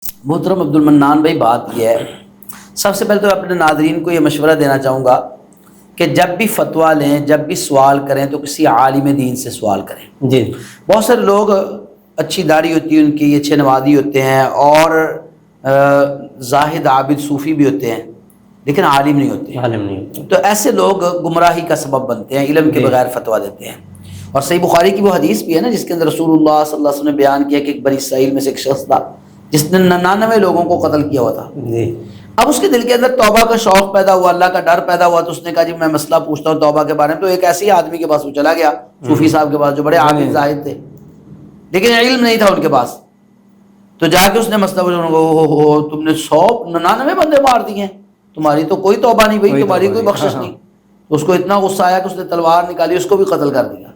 محترم عبد المنان بھائی، بات یہ ہے، سب سے پہلے تو اپنے ناظرین کو یہ مشورہ دینا چاہوں گا کہ جب بھی فتویٰ لیں، جب بھی سوال کریں تو کسی عالم دین سے سوال کریں۔ جی بہت سارے لوگ اچھی داڑھی ہوتی ہے ان کی، اچھے نمازی ہوتے ہیں اور زاہد عابد صوفی بھی ہوتے ہیں، لیکن عالم نہیں ہوتے۔ عالم نہیں ہوتا۔ تو ایسے لوگ گمراہی کا سبب بنتے ہیں، علم کے بغیر فتویٰ دیتے ہیں۔ اور صحیح بخاری کی وہ حدیث بھی ہے نا جس کے اندر رسول اللہ صلی اللہ علیہ وسلم نے بیان کیا کہ ایک بنی اسرائیل میں سے ایک شخص تھا جس نے 99 لوگوں کو قتل کیا ہوا تھا۔ جی اب اس کے دل کے اندر توبہ کا شوق پیدا ہوا، اللہ کا ڈر پیدا ہوا، تو اس نے کہا جی میں مسئلہ پوچھتا ہوں توبہ کے بارے میں۔ تو ایک ایسے ہی آدمی کے پاس وہ چلا گیا، صوفی صاحب کے پاس، جو بڑے عابد زاہد تھے، لیکن علم نہیں تھا ان کے پاس۔ تو جا کے اس نے مسئلہ پوچھا، تم نے 199 بندے مار دیے ہیں، تمہاری تو کوئی توبہ نہیں بھائی، تمہاری کوئی بخشش نہیں۔ تو اس کو اتنا غصہ آیا کہ اس نے تلوار نکالی، اس کو بھی قتل کر دیا۔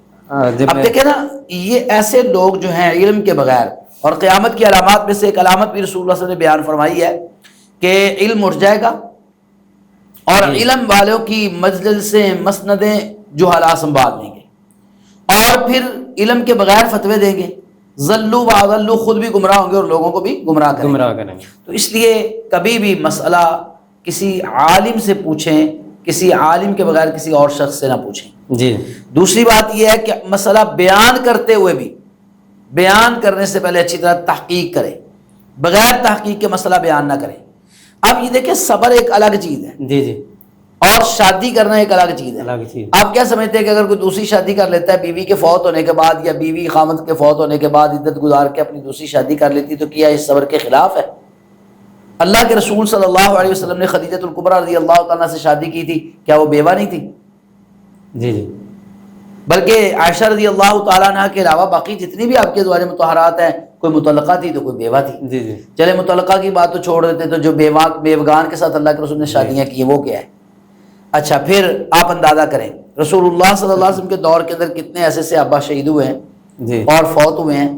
اب دیکھیں نا، یہ ایسے لوگ جو ہیں علم کے بغیر، اور قیامت کی علامات میں سے ایک علامت بھی رسول اللہ صلی اللہ علیہ وسلم نے بیان فرمائی ہے کہ علم اٹھ جائے گا اور علم والوں کی مجلس سے مسندیں جہلا سنبھال لیں گے، اور پھر علم کے بغیر فتوے دیں گے، ضلوا واضلوا، خود بھی گمراہ ہوں گے اور لوگوں کو بھی گمراہ کریں گے۔ تو اس لیے کبھی بھی مسئلہ کسی عالم سے پوچھیں، کسی عالم کے بغیر کسی اور شخص سے نہ پوچھیں۔ جی دوسری بات یہ ہے کہ مسئلہ بیان کرتے ہوئے بھی، بیان کرنے سے پہلے اچھی طرح تحقیق کریں، بغیر تحقیق کے مسئلہ بیان نہ کریں۔ اب یہ دیکھیں، صبر ایک الگ چیز ہے، جی جی، اور شادی کرنا ایک الگ چیز ہے۔ الگ چیز۔ آپ کیا سمجھتے ہیں کہ اگر کوئی دوسری شادی کر لیتا ہے بیوی کے فوت ہونے کے بعد، یا بیوی خامد کے فوت ہونے کے بعد عدت گزار کے اپنی دوسری شادی کر لیتی، تو کیا اس صبر کے خلاف ہے؟ اللہ کے رسول صلی اللہ علیہ وسلم نے خدیجۃ الکبریٰ رضی اللہ تعالیٰ سے شادی کی تھی، کیا وہ بیوہ نہیں تھی؟ جی جی، بلکہ عائشہ رضی اللہ تعالیٰ عنہ کے علاوہ باقی جتنی بھی آپ کے ازواج مطہرات ہیں، کوئی مطلقہ تھی تو کوئی بیوہ تھی۔ جی جی، چلے مطلقہ کی بات تو چھوڑ دیتے، تو جو بیوگان کے ساتھ اللہ کے رسول نے شادیاں کی ہیں وہ کیا ہے؟ اچھا، پھر آپ اندازہ کریں رسول اللہ صلی اللہ علیہ وسلم کے دور کے اندر کتنے ایسے صحابہ شہید ہوئے ہیں جی، اور فوت ہوئے ہیں،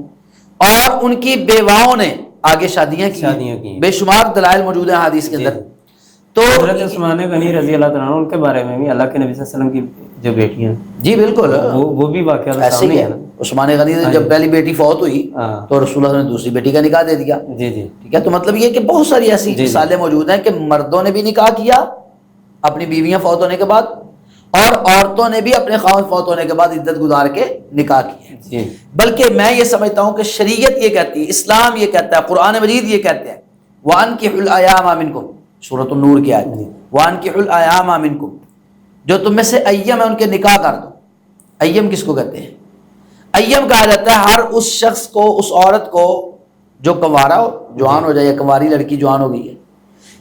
اور ان کی بیواؤں نے آگے شادیاں کی، بے شمار دلائل موجود ہیں حدیث کے اندر۔ تو حضرت عثمان غنی رضی اللہ تعالیٰ عنہ، ان کے بارے میں بھی اللہ کے نبی صلی اللہ علیہ وسلم کی جو بیٹیاں، جی بالکل، وہ بھی واقعہ ایسے ہی ہے۔ عثمان غنی سے جب پہلی بیٹی فوت ہوئی تو رسول اللہ نے دوسری بیٹی کا نکاح دے دیا۔ جی جی، ٹھیک ہے، تو مطلب یہ کہ بہت ساری ایسی مثالیں موجود ہیں کہ مردوں نے بھی نکاح کیا اپنی بیویاں فوت ہونے کے بعد، اور عورتوں نے بھی اپنے خاوند فوت ہونے کے بعد عدت گزار کے نکاح کیے۔ جی، بلکہ میں یہ سمجھتا ہوں کہ شریعت یہ کہتی ہے، اسلام یہ کہتا ہے، قرآن مجید یہ کہتے ہیں، وَأَنكِحُوا الْأَيَامَ مِنكُمْ، سورۃ النور کی آیت، وَأَنكِحُوا الْأَيَامَ مِنكُمْ، جو تم میں سے ایّم ہے ان کے نکاح کر دو۔ ایّم کس کو کہتے ہیں؟ ایّم کہا جاتا ہے ہر اس شخص کو، اس عورت کو جو کنوارا ہو، جوان ہو جائے، یا کنواری لڑکی جوان ہو گئی ہے،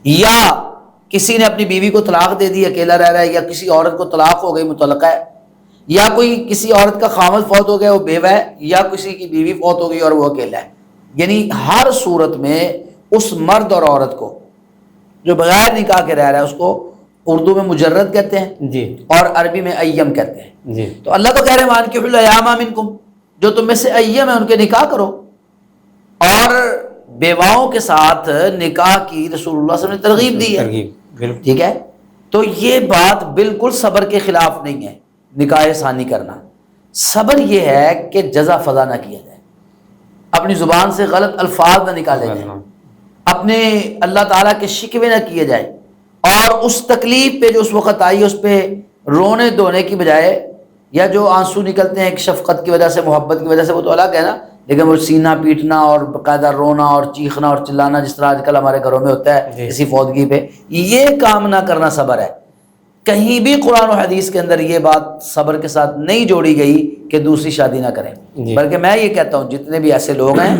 یا کسی نے اپنی بیوی کو طلاق دے دی، اکیلا رہ رہا ہے، یا کسی عورت کو طلاق ہو گئی، مطلقہ ہے، یا کوئی کسی عورت کا خامد فوت ہو گیا وہ بیوہ ہے، یا کسی کی بیوی فوت ہو گئی اور وہ اکیلا ہے، یعنی ہر صورت میں اس مرد اور عورت کو جو بغیر نکاح کے رہ رہا ہے اس کو اردو میں مجرد کہتے ہیں جی، اور عربی میں ایّم کہتے ہیں۔ جی، تو اللہ تو کہہ رہے ہیں وَأَنكِحُوا الْأَيَامَ مِنكُمْ، جو تم میں سے ایّم ہے ان کے نکاح کرو، اور بیواؤں کے ساتھ نکاح کی رسول اللہ صلی اللہ علیہ وسلم نے ترغیب دی ہے۔ ٹھیک ہے، تو یہ بات بالکل صبر کے خلاف نہیں ہے نکاح ثانی کرنا۔ صبر یہ ہے کہ جزا فضا نہ کیا جائے، اپنی زبان سے غلط الفاظ نہ نکالے جائیں، اپنے اللہ تعالیٰ کے شکوے نہ کیے جائیں، اور اس تکلیف پہ جو اس وقت آئی اس پہ رونے دھونے کی بجائے، یا جو آنسو نکلتے ہیں ایک شفقت کی وجہ سے، محبت کی وجہ سے، وہ تو الگ ہے نا، لیکن وہ سینہ پیٹنا اور باقاعدہ رونا اور چیخنا اور چلانا جس طرح آج کل ہمارے گھروں میں ہوتا ہے کسی فوتگی پہ، یہ کام نہ کرنا صبر ہے۔ کہیں بھی قرآن و حدیث کے اندر یہ بات صبر کے ساتھ نہیں جوڑی گئی کہ دوسری شادی نہ کریں، بلکہ میں یہ کہتا ہوں جتنے بھی ایسے لوگ ہیں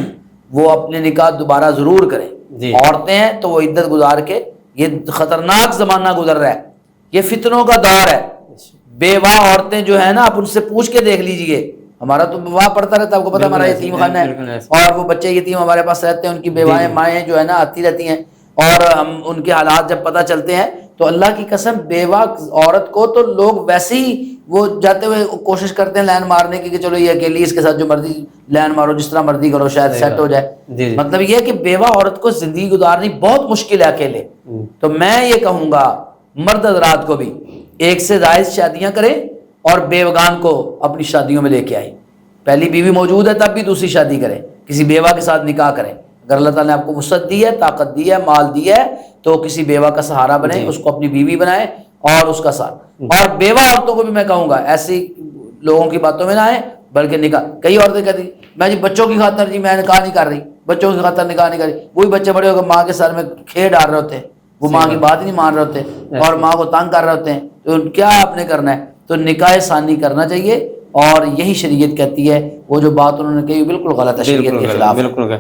وہ اپنے نکاح دوبارہ ضرور کریں۔ عورتیں ہیں تو وہ عدت گزار کے، یہ خطرناک زمانہ گزر رہا ہے، یہ فتنوں کا دور ہے۔ بیوہ عورتیں جو ہیں نا، آپ ان سے پوچھ کے دیکھ لیجئے، ہمارا تو بیوہ پڑتا رہتا ہے، آپ کو پتہ ہے ہمارا یتیم خانہ ہے، اور وہ بچے یتیم ہمارے پاس رہتے ہیں، ان کی بیوائیں مائیں جو ہے نا آتی رہتی ہیں، اور ہم ان کے حالات جب پتہ چلتے ہیں تو اللہ کی قسم بیوہ عورت کو تو لوگ ویسے ہی وہ جاتے ہوئے کوشش کرتے ہیں لین مارنے کی کہ چلو یہ اکیلی، اس کے ساتھ جو مرضی لین مارو، جس طرح مرضی کرو، شاید سیٹ ہو جائے۔ مطلب یہ ہے کہ بیوہ عورت کو زندگی گزارنی بہت مشکل ہے اکیلے۔ تو میں یہ کہوں گا مرد حضرات کو بھی ایک سے زائد شادیاں کریں، اور بیوگان کو اپنی شادیوں میں لے کے آئیں۔ پہلی بیوی موجود ہے تب بھی دوسری شادی کریں، کسی بیوہ کے ساتھ نکاح کریں۔ اگر اللہ تعالیٰ نے آپ کو وسعت دی ہے، طاقت دی ہے، مال دیا ہے، تو کسی بیوہ کا سہارا بنیں، اس کو اپنی بیوی بنائیں اور اس کا ساتھ. اور بیوہ عورتوں کو بھی میں کہوں گا ایسی لوگوں کی باتوں میں نہ آئیں، بلکہ نکاح. کئی عورتیں کہتی میں جی بچوں کی خاطر جی میں نکاح نہیں کر رہی، بچوں کی خاطر نکاح نہیں کر رہی. وہی بچے بڑے ہو کر ماں کے سر میں کھیر ڈال رہے ہوتے ہیں، وہ ماں کی بات ہی نہیں مان رہے ہوتے اور ماں کو تنگ کر رہے ہوتے ہیں. تو کیا آپ نے کرنا ہے؟ تو نکاح ثانی کرنا چاہیے، اور یہی شریعت کہتی ہے. وہ جو بات انہوں نے کہی بالکل غلط ہے، شریعت کے خلاف ہے. بالکل